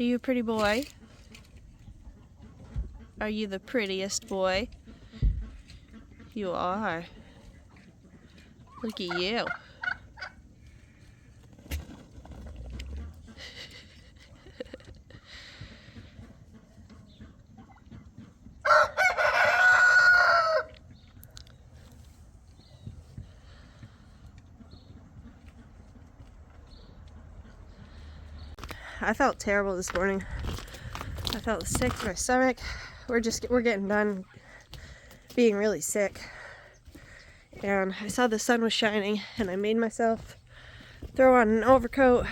Are you a pretty boy? Are you the prettiest boy? You are. Look at you. I felt terrible this morning. I felt sick to my stomach. We're getting done being really sick. And I saw the sun was shining and I made myself throw on an overcoat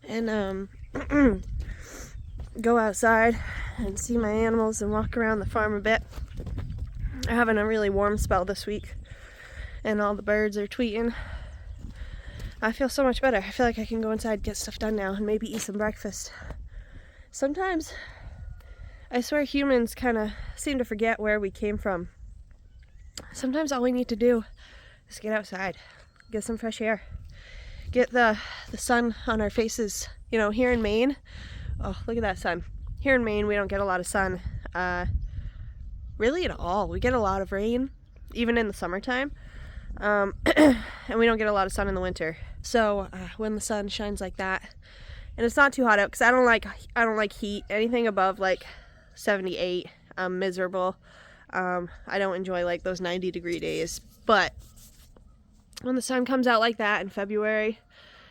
and go outside and see my animals and walk around the farm a bit. They're having a really warm spell this week and all the birds are tweeting. I feel so much better. I feel like I can go inside, get stuff done now, and maybe eat some breakfast. Sometimes, I swear humans kind of seem to forget where we came from. Sometimes all we need to do is get outside, get some fresh air, get the sun on our faces. You know, here in Maine, oh, look at that sun. Here in Maine, we don't get a lot of sun, really at all. We get a lot of rain, even in the summertime. And we don't get a lot of sun in the winter. So when the sun shines like that, and it's not too hot out, because I don't like heat. Anything above like 78, I'm miserable. I don't enjoy like those 90-degree days. But when the sun comes out like that in February,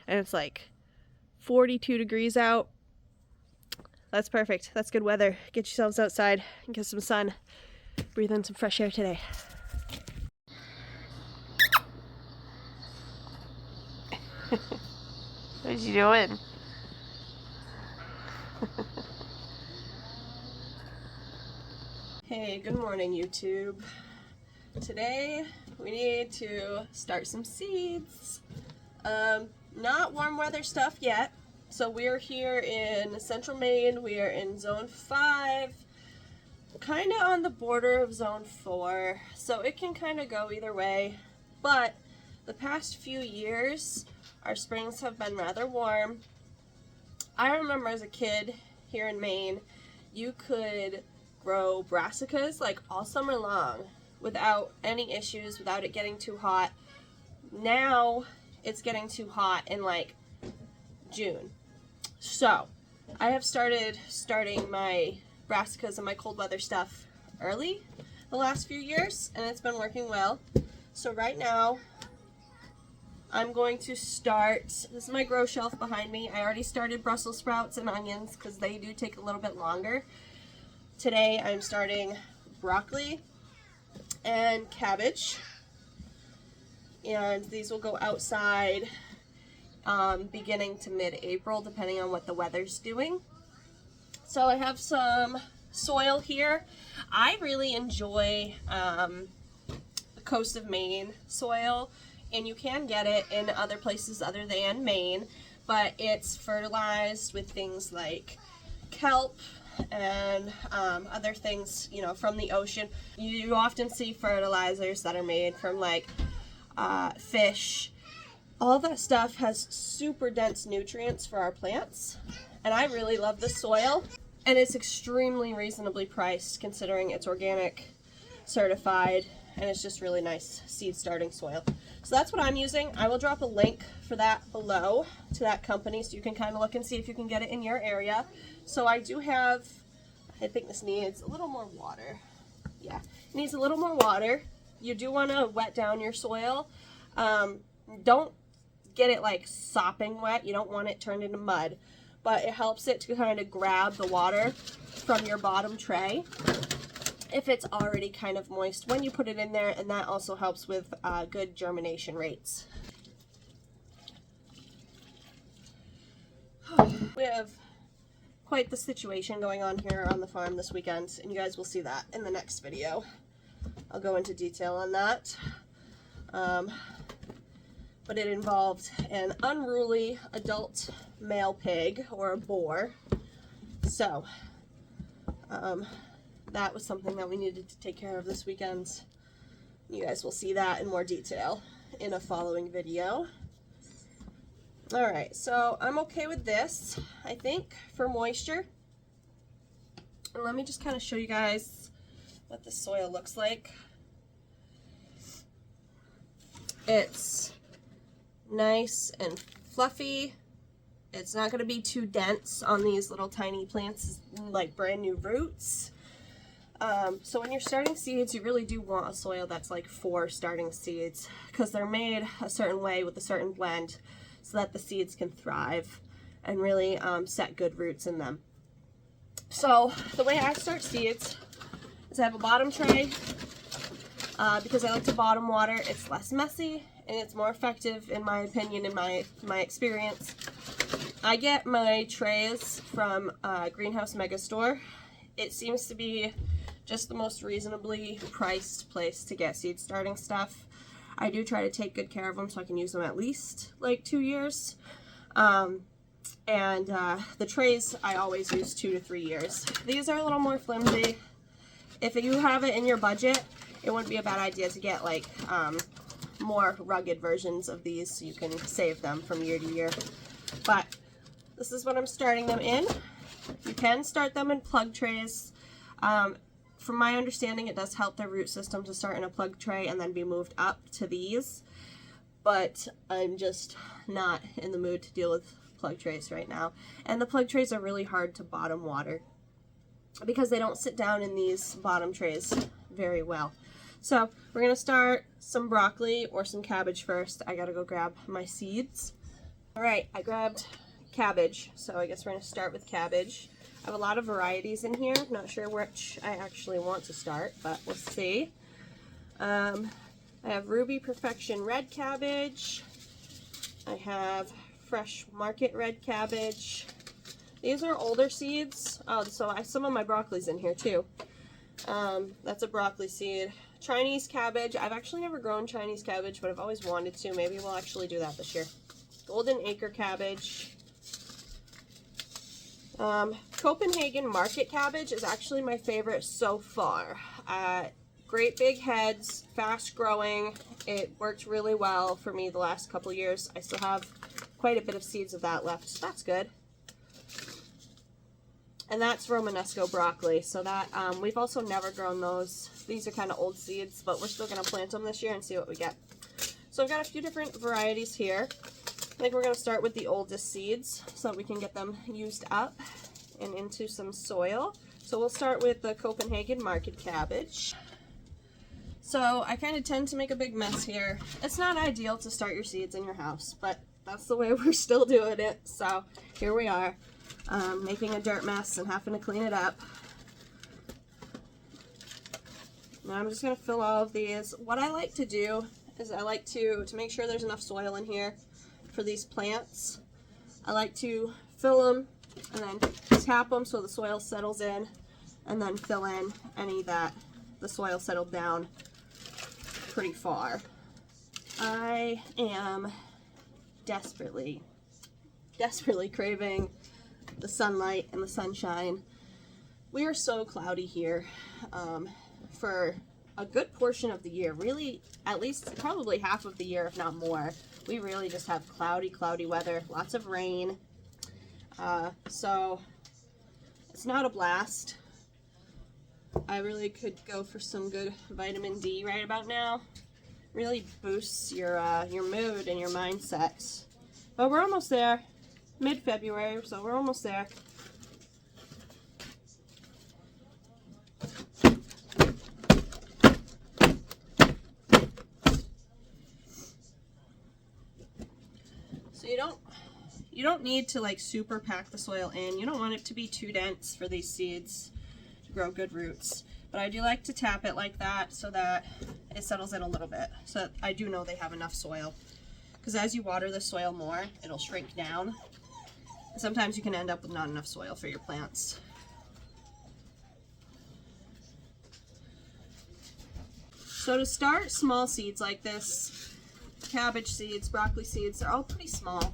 and it's like 42 degrees out, that's perfect. That's good weather. Get yourselves outside and get some sun. Breathe in some fresh air today. What you doing? Hey, good morning, YouTube. Today we need to start some seeds. Not warm weather stuff yet. So we're here in central Maine. We are in zone 5, kind of on the border of zone 4. So it can kind of go either way. But the past few years, our springs have been rather warm. I remember as a kid here in Maine, you could grow brassicas like all summer long without any issues, without it getting too hot. Now it's getting too hot in like June. So I have starting my brassicas and my cold weather stuff early the last few years, and it's been working well. So right now I'm going to start, this is my grow shelf behind me. I already started Brussels sprouts and onions because they do take a little bit longer. Today I'm starting broccoli and cabbage. And these will go outside beginning to mid-April, depending on what the weather's doing. So I have some soil here. I really enjoy the coast of Maine soil. And you can get it in other places other than Maine, but it's fertilized with things like kelp and other things, you know, from the ocean. You often see fertilizers that are made from like fish. All that stuff has super dense nutrients for our plants, and I really love the soil, and it's extremely reasonably priced considering it's organic, certified, and it's just really nice seed starting soil. So that's what I'm using. I will drop a link for that below to that company so you can kind of look and see if you can get it in your area. So I do have, I think this needs a little more water. Yeah, it needs a little more water. You do want to wet down your soil. Don't get it like sopping wet. You don't want it turned into mud, but it helps it to kind of grab the water from your bottom tray if it's already kind of moist when you put it in there, and that also helps with good germination rates. We have quite the situation going on here on the farm this weekend, and you guys will see that in the next video. I'll go into detail on that. But it involved an unruly adult male pig, or a boar. So, that was something that we needed to take care of this weekend. You guys will see that in more detail in a following video. All right, so I'm okay with this, I think, for moisture. And let me just kind of show you guys what the soil looks like. It's nice and fluffy. It's not going to be too dense on these little tiny plants, like brand new roots. So when you're starting seeds, you really do want a soil that's like for starting seeds, because they're made a certain way with a certain blend so that the seeds can thrive and really set good roots in them. So the way I start seeds is I have a bottom tray because I like to bottom water. It's less messy and it's more effective, in my opinion, in my experience. I get my trays from Greenhouse Megastore. It seems to be just the most reasonably priced place to get seed starting stuff. I do try to take good care of them so I can use them at least like 2 years. The trays I always use 2 to 3 years. These are a little more flimsy. If you have it in your budget, it wouldn't be a bad idea to get like more rugged versions of these so you can save them from year to year. But this is what I'm starting them in. You can start them in plug trays. From my understanding, it does help their root system to start in a plug tray and then be moved up to these. But I'm just not in the mood to deal with plug trays right now. And the plug trays are really hard to bottom water because they don't sit down in these bottom trays very well. So we're going to start some broccoli or some cabbage first. I got to go grab my seeds. All right, I grabbed cabbage, so I guess we're going to start with cabbage. I have a lot of varieties in here. Not sure which I actually want to start, but we'll see. I have Ruby Perfection red cabbage. I have Fresh Market red cabbage. These are older seeds. Oh, so some of my broccoli's in here too. That's a broccoli seed. Chinese cabbage. I've actually never grown Chinese cabbage, but I've always wanted to. Maybe we'll actually do that this year. Golden Acre cabbage. Copenhagen Market cabbage is actually my favorite so far. Great big heads, fast growing. It worked really well for me the last couple years. I still have quite a bit of seeds of that left, so that's good. And that's Romanesco broccoli. So that we've also never grown those. These are kind of old seeds, but we're still going to plant them this year and see what we get. So I've got a few different varieties here. I think we're going to start with the oldest seeds so that we can get them used up and into some soil. So we'll start with the Copenhagen Market cabbage. So I kind of tend to make a big mess here. It's not ideal to start your seeds in your house, but that's the way we're still doing it. So here we are, making a dirt mess and having to clean it up. Now I'm just going to fill all of these. What I like to do is I like to make sure there's enough soil in here for these plants. I like to fill them and then tap them so the soil settles in, and then fill in any that the soil settled down pretty far. I am desperately craving the sunlight and the sunshine. We are so cloudy here for a good portion of the year, really, at least probably half of the year, if not more. We really just have cloudy weather, lots of rain. So it's not a blast. I really could go for some good vitamin D right about now. Really boosts your mood and your mindset. But we're almost there. Mid-February, so we're almost there. So you don't need to like super pack the soil in. You don't want it to be too dense for these seeds to grow good roots. But I do like to tap it like that so that it settles in a little bit. So that I do know they have enough soil. Because as you water the soil more, it'll shrink down. And sometimes you can end up with not enough soil for your plants. So to start small seeds like this, cabbage seeds, broccoli seeds, they're all pretty small.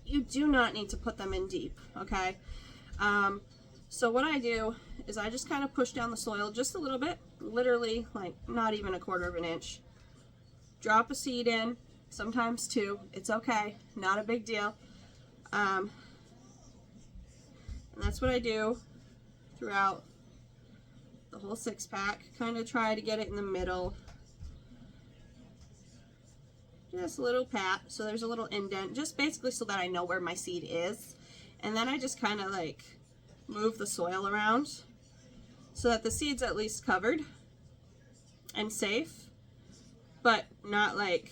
You do not need to put them in deep, okay? So what I do is I just kind of push down the soil just a little bit, literally like not even 1/4 of an inch. Drop a seed in, sometimes 2. It's okay, not a big deal. And that's what I do throughout the whole 6-pack. Kind of try to get it in the middle. Just a little pat, so there's a little indent, just basically so that I know where my seed is. And then I just kind of like move the soil around so that the seed's at least covered and safe, but not like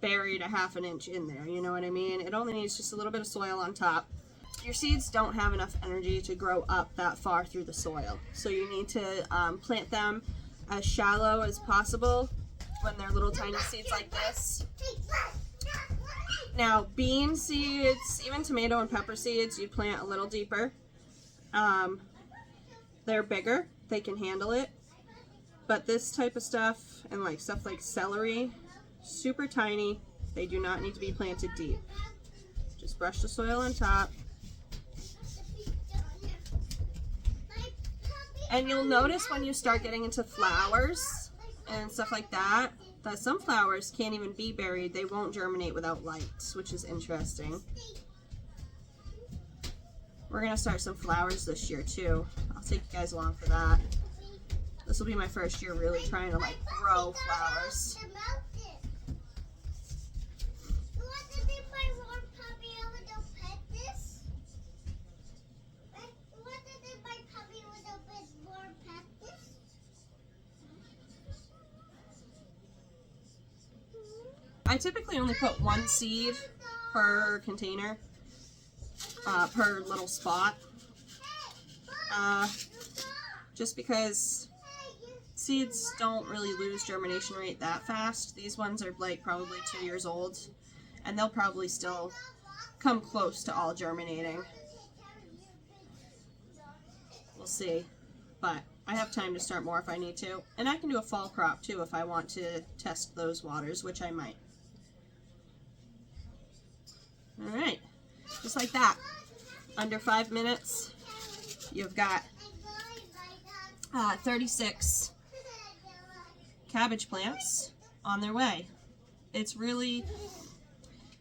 buried a half an inch in there, you know what I mean? It only needs just a little bit of soil on top. Your seeds don't have enough energy to grow up that far through the soil, so you need to plant them as shallow as possible when they're little tiny seeds like this. Now, bean seeds, even tomato and pepper seeds, you plant a little deeper. They're bigger, they can handle it. But this type of stuff, and like stuff like celery, super tiny, they do not need to be planted deep. Just brush the soil on top. And you'll notice when you start getting into flowers and stuff like that, that some flowers can't even be buried. They won't germinate without light, which is interesting. We're gonna start some flowers this year too. I'll take you guys along for that. This will be my first year really trying to like grow flowers. I typically only put 1 seed per container, per little spot, just because seeds don't really lose germination rate that fast. These ones are like probably 2 years old, and they'll probably still come close to all germinating. We'll see, but I have time to start more if I need to, and I can do a fall crop too if I want to test those waters, which I might. Alright, just like that, under 5 minutes, you've got 36 cabbage plants on their way. It's really,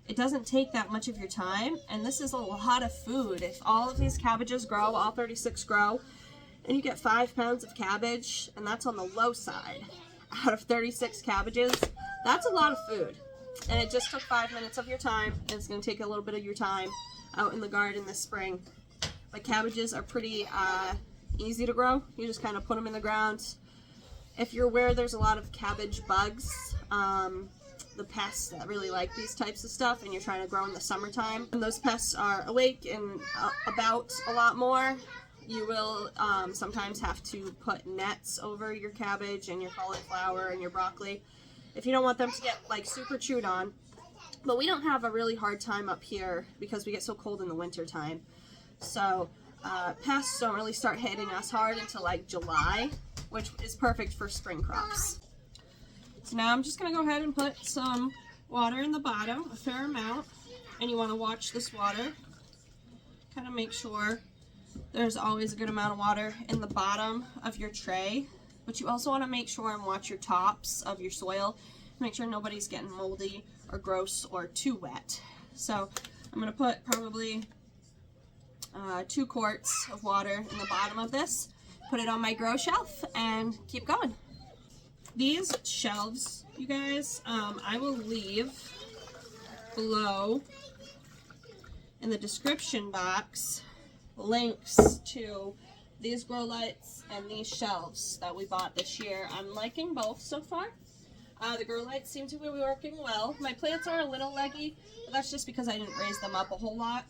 it doesn't take that much of your time, and this is a lot of food. If all of these cabbages grow, all 36 grow, and you get 5 pounds of cabbage, and that's on the low side, out of 36 cabbages, that's a lot of food. And it just took 5 minutes of your time, and it's going to take a little bit of your time out in the garden this spring. But cabbages are pretty easy to grow. You just kind of put them in the ground. If you're where there's a lot of cabbage bugs, the pests that really like these types of stuff, and you're trying to grow in the summertime, and those pests are awake and about a lot more, you will sometimes have to put nets over your cabbage and your cauliflower and your broccoli if you don't want them to get like super chewed on. But we don't have a really hard time up here because we get so cold in the winter time. So pests don't really start hitting us hard until like July, which is perfect for spring crops. So now I'm just going to go ahead and put some water in the bottom, a fair amount, and you want to watch this water. Kind of make sure there's always a good amount of water in the bottom of your tray. But you also want to make sure and watch your tops of your soil. Make sure nobody's getting moldy or gross or too wet. So I'm going to put probably 2 quarts of water in the bottom of this. Put it on my grow shelf and keep going. These shelves, you guys, I will leave below in the description box links to these grow lights and these shelves that we bought this year. I'm liking both so far. The grow lights seem to be working well. My plants are a little leggy, but that's just because I didn't raise them up a whole lot.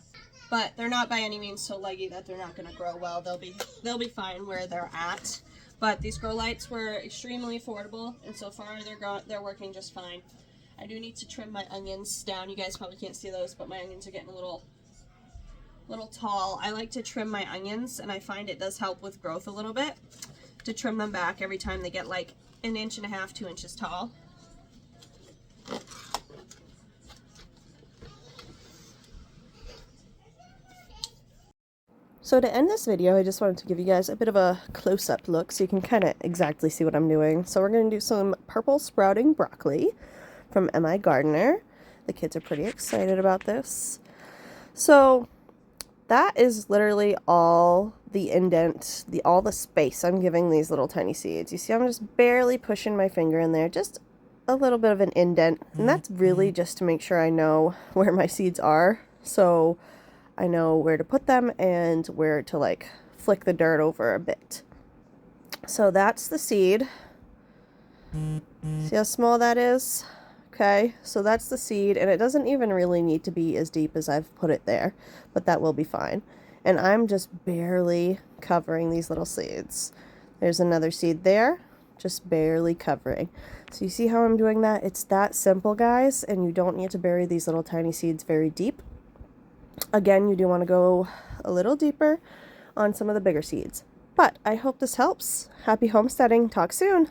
But they're not by any means so leggy that they're not going to grow well. They'll be fine where they're at. But these grow lights were extremely affordable, and so far they're working just fine. I do need to trim my onions down. You guys probably can't see those, but my onions are getting a little tall. I like to trim my onions, and I find it does help with growth a little bit to trim them back every time they get like 1.5 inches, 2 inches tall. So to end this video, I just wanted to give you guys a bit of a close-up look so you can kind of exactly see what I'm doing. So we're going to do some purple sprouting broccoli. from MI Gardener. The kids are pretty excited about this. So that is literally all the indent, all the space I'm giving these little tiny seeds. You see, I'm just barely pushing my finger in there, just a little bit of an indent. And that's really just to make sure I know where my seeds are. So I know where to put them and where to like flick the dirt over a bit. So that's the seed. See how small that is? Okay, so that's the seed, and it doesn't even really need to be as deep as I've put it there, but that will be fine. And I'm just barely covering these little seeds. There's another seed there, just barely covering. So you see how I'm doing that? It's that simple, guys, and you don't need to bury these little tiny seeds very deep. Again, you do want to go a little deeper on some of the bigger seeds. But I hope this helps. Happy homesteading. Talk soon.